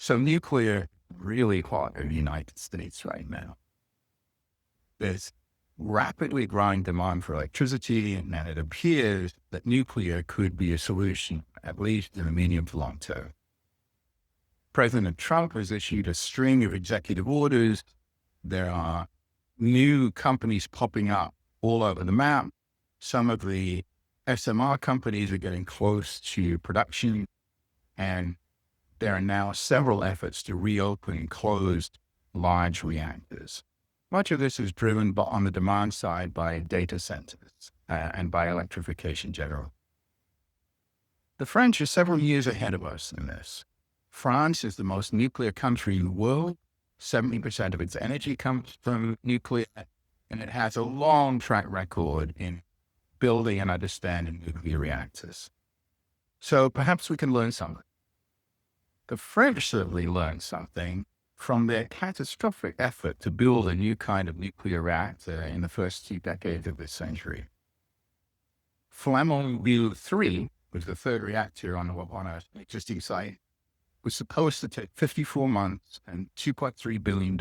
So nuclear really hot in the United States right now. There's rapidly growing demand for electricity, and it appears that nuclear could be a solution, at least in the medium to long term. President Trump has issued a string of executive orders. There are new companies popping up all over the map. Some of the SMR companies are getting close to production, and there are now several efforts to reopen closed large reactors. Much of this is driven on the demand side by data centers and by electrification generally. The French are several years ahead of us in this. France is the most nuclear country in the world. 70% of its energy comes from nuclear, and it has a long track record in building and understanding nuclear reactors. So perhaps we can learn something. The French certainly learned something from their catastrophic effort to build a new kind of nuclear reactor in the first 2 decades of this century. Flamanville 3 was the third reactor on an existing site, was supposed to take 54 months and $2.3 billion.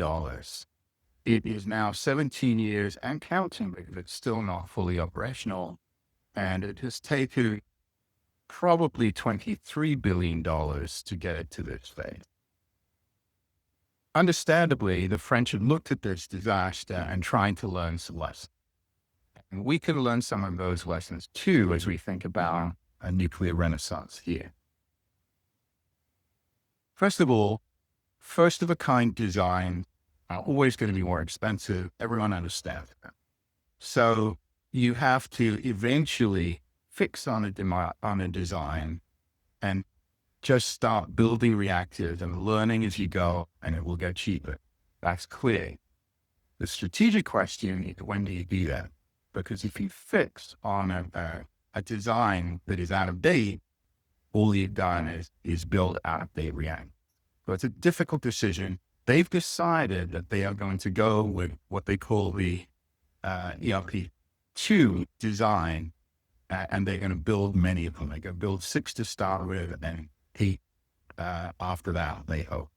It is now 17 years and counting because it's still not fully operational. And it has taken probably $23 billion to get it to this phase. Understandably, the French have looked at this disaster and trying to learn some lessons. And we can learn some of those lessons too as we think about a nuclear renaissance here. First of all, first-of-a-kind designs are always going to be more expensive. Everyone understands that. So you have to eventually fix on a design and just start building reactors and learning as you go, and it will get cheaper. That's clear. The strategic question is, when do you do that? Because if you fix on a design that is out of date, all you've done is build out-of-date reactors. So it's a difficult decision. They've decided that they are going to go with what they call the ERP2 design, and they're going to build many of them. They're going to build 6 to start with, and then 8 after that, they hope.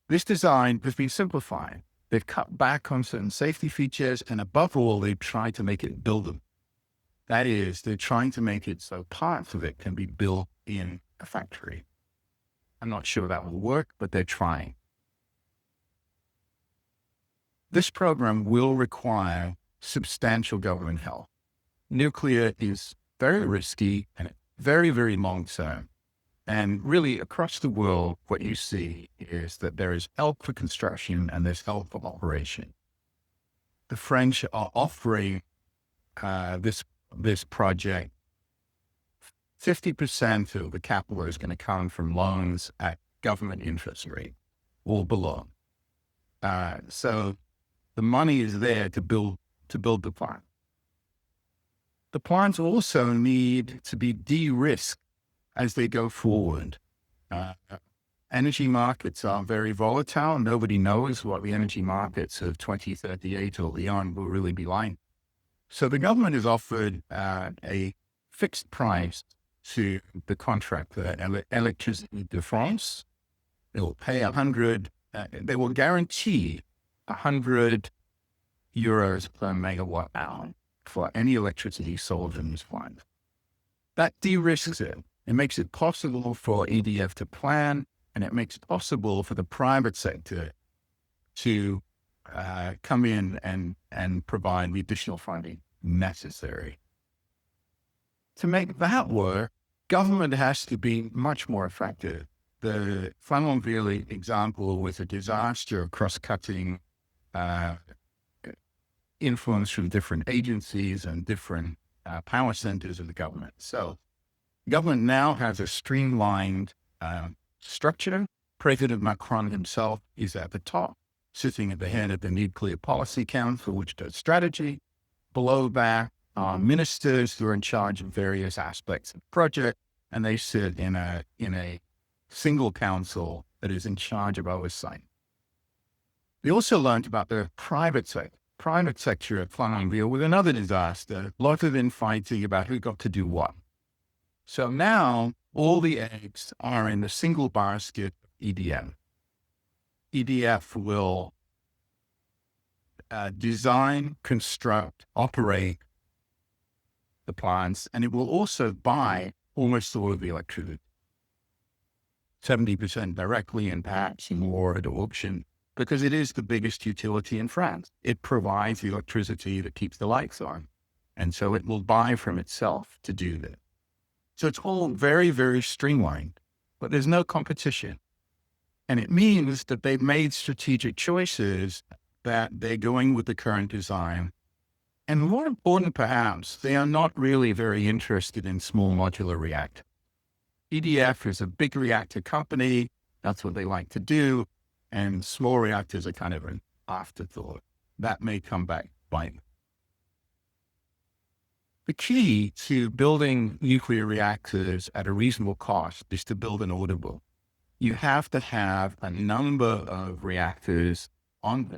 This design has been simplified. They've cut back on certain safety features, and above all, they've tried to make it buildable. That is, they're trying to make it so parts of it can be built in a factory. I'm not sure that will work, but they're trying. This program will require substantial government help. Nuclear is very risky and very, very long-term. And really, across the world, what you see is that there is help for construction and there's help for operation. The French are offering this project. 50% of the capital is going to come from loans at government interest rate or below. So the money is there to build the plant. The plants also need to be de-risked as they go forward. Energy markets are very volatile. Nobody knows what the energy markets of 2038 or beyond will really be like. So the government has offered a fixed price to the contractor, Electricité de France. They will pay 100, they will guarantee 100 euros per megawatt hour for any electricity sold in this plant. That de-risks it. It makes it possible for EDF to plan, and it makes it possible for the private sector to come in and provide the additional funding necessary. To make that work, government has to be much more effective. The Flamanville example was a disaster, cross-cutting influence from different agencies and different power centers of the government. So government now has a streamlined structure. President Macron himself is at the top, sitting at the head of the Nuclear Policy Council, which does strategy. Below that are ministers who are in charge of various aspects of the project, and they sit in a single council that is in charge of oversight. We also learned about the private sector at Flamanville with another disaster, lots of infighting about who got to do what. So now all the eggs are in the single basket of EDF. EDF will design, construct, operate the plants, and it will also buy almost all of the electricity, 70% directly and perhaps more at auction, because it is the biggest utility in France. It provides the electricity that keeps the lights on. And so it will buy from itself to do that. So it's all very, very streamlined, but there's no competition. And it means that they've made strategic choices, that they're going with the current design. And more important, perhaps, they are not really very interested in small modular reactors. EDF is a big reactor company. That's what they like to do. And small reactors are kind of an afterthought. That may come back by them. The key to building nuclear reactors at a reasonable cost is to build an order book. You have to have a number of reactors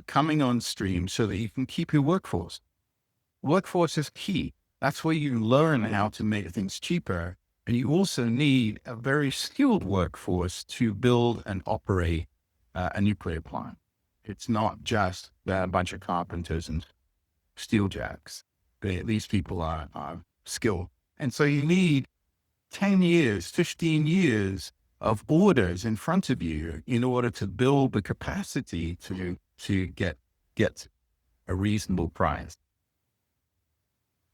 coming on stream so that you can keep your workforce. Workforce is key. That's where you learn how to make things cheaper. And you also need a very skilled workforce to build and operate a nuclear plant. It's not just a bunch of carpenters and steel jacks. These people are skilled. And so you need 10 years, 15 years of orders in front of you in order to build the capacity to get a reasonable price.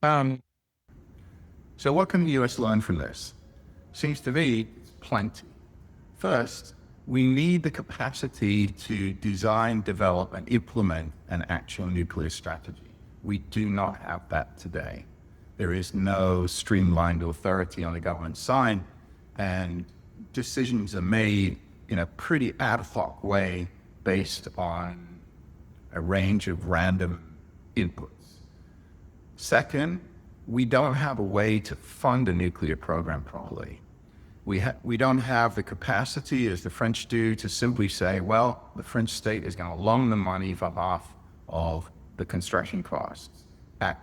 So what can the US learn from this? Seems to me plenty. First, we need the capacity to design, develop, and implement an actual nuclear strategy. We do not have that today. There is no streamlined authority on the government side, and decisions are made in a pretty ad hoc way based on a range of random inputs. Second, we don't have a way to fund a nuclear program properly. We don't have the capacity, as the French do, to simply say, well, the French state is going to loan the money for half of the construction costs at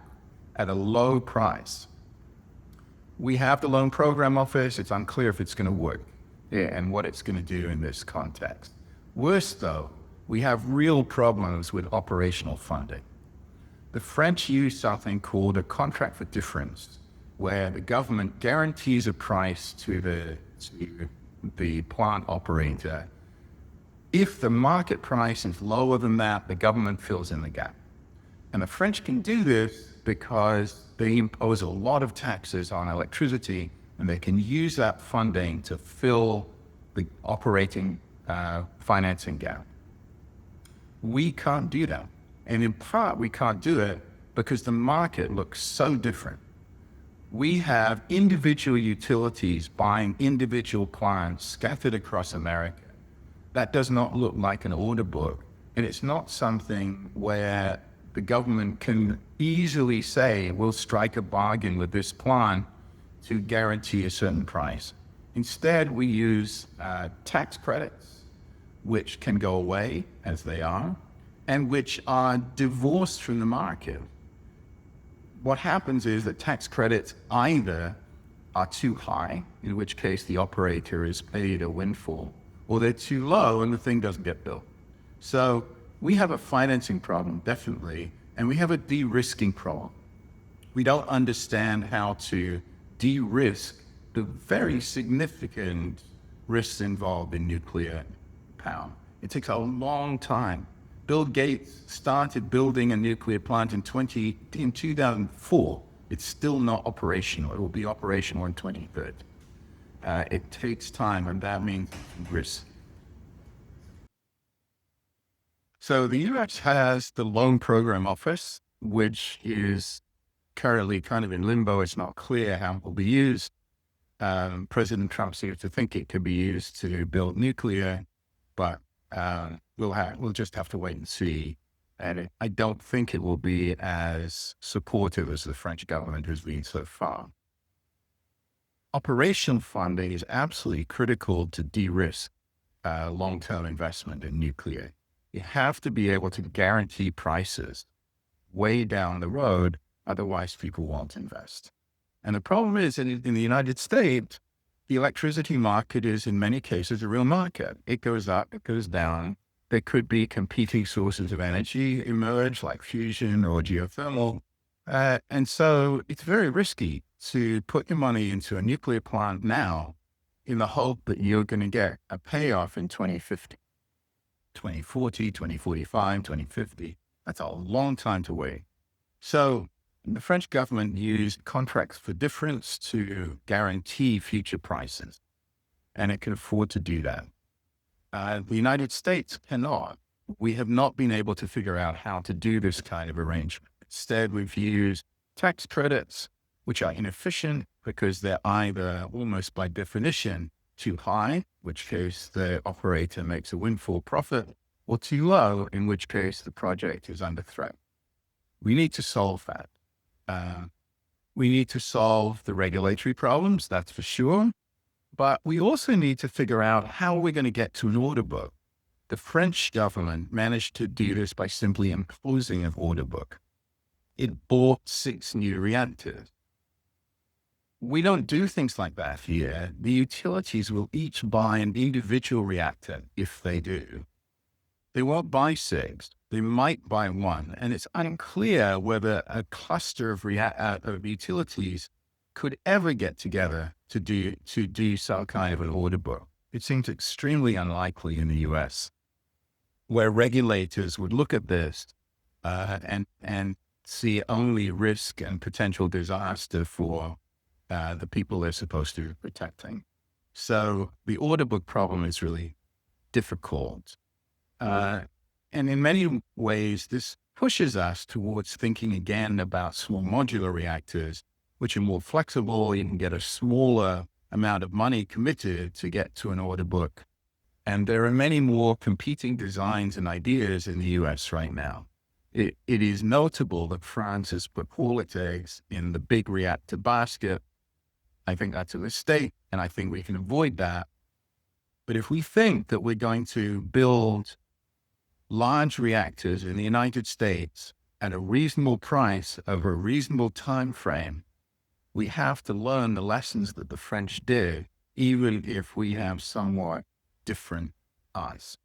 a low price. We have the loan program office. It's unclear if it's going to work and what it's going to do in this context. Worse, though, we have real problems with operational funding. The French use something called a contract for difference, where the government guarantees a price to the plant operator. If the market price is lower than that, the government fills in the gap. And the French can do this because they impose a lot of taxes on electricity, and they can use that funding to fill the operating financing gap. We can't do that. And in part, we can't do it because the market looks so different. We have individual utilities buying individual plants scattered across America. That does not look like an order book. And it's not something where the government can easily say, we'll strike a bargain with this plant to guarantee a certain price. Instead, we use tax credits, which can go away as they are, and which are divorced from the market. What happens is that tax credits either are too high, in which case the operator is paid a windfall, or they're too low and the thing doesn't get built. So we have a financing problem, definitely, and we have a de-risking problem. We don't understand how to de-risk the very significant risks involved in nuclear power. It takes a long time. Bill Gates started building a nuclear plant in 2004. It's still not operational. It will be operational in 2030. It takes time, and that means risk. So the US has the Loan Program Office, which is currently kind of in limbo. It's not clear how it will be used. President Trump seems to think it could be used to build nuclear, but we'll just have to wait and see. And I don't think it will be as supportive as the French government has been so far. Operational funding is absolutely critical to de-risk long-term investment in nuclear. You have to be able to guarantee prices way down the road, otherwise people won't invest. And the problem is in the United States, the electricity market is in many cases a real market. It goes up, it goes down. There could be competing sources of energy emerge like fusion or geothermal. And so it's very risky to put your money into a nuclear plant now in the hope that you're going to get a payoff in 2050, 2040, 2045, 2050. That's a long time to wait. So the French government used contracts for difference to guarantee future prices, and it can afford to do that. The United States cannot. We have not been able to figure out how to do this kind of arrangement. Instead, we've used tax credits, which are inefficient because they're either almost by definition too high, which case the operator makes a windfall profit, or too low, in which case the project is under threat. We need to solve that. We need to solve the regulatory problems, that's for sure. But we also need to figure out how we're going to get to an order book. The French government managed to do this by simply imposing an order book. It bought 6 new reactors. We don't do things like that here. The utilities will each buy an individual reactor if they do. They won't buy 6. They might buy 1. And it's unclear whether a cluster of utilities could ever get together to do some kind of an order book. It seems extremely unlikely in the US, where regulators would look at this and see only risk and potential disaster for the people they're supposed to be protecting. So the order book problem is really difficult. And in many ways, this pushes us towards thinking again about small modular reactors, which are more flexible. You can get a smaller amount of money committed to get to an order book. And there are many more competing designs and ideas in the US right now. It is notable that France has put all its eggs in the big reactor basket. I think that's a mistake, and I think we can avoid that. But if we think that we're going to build large reactors in the United States at a reasonable price over a reasonable time frame, we have to learn the lessons that the French did, even if we have somewhat different eyes.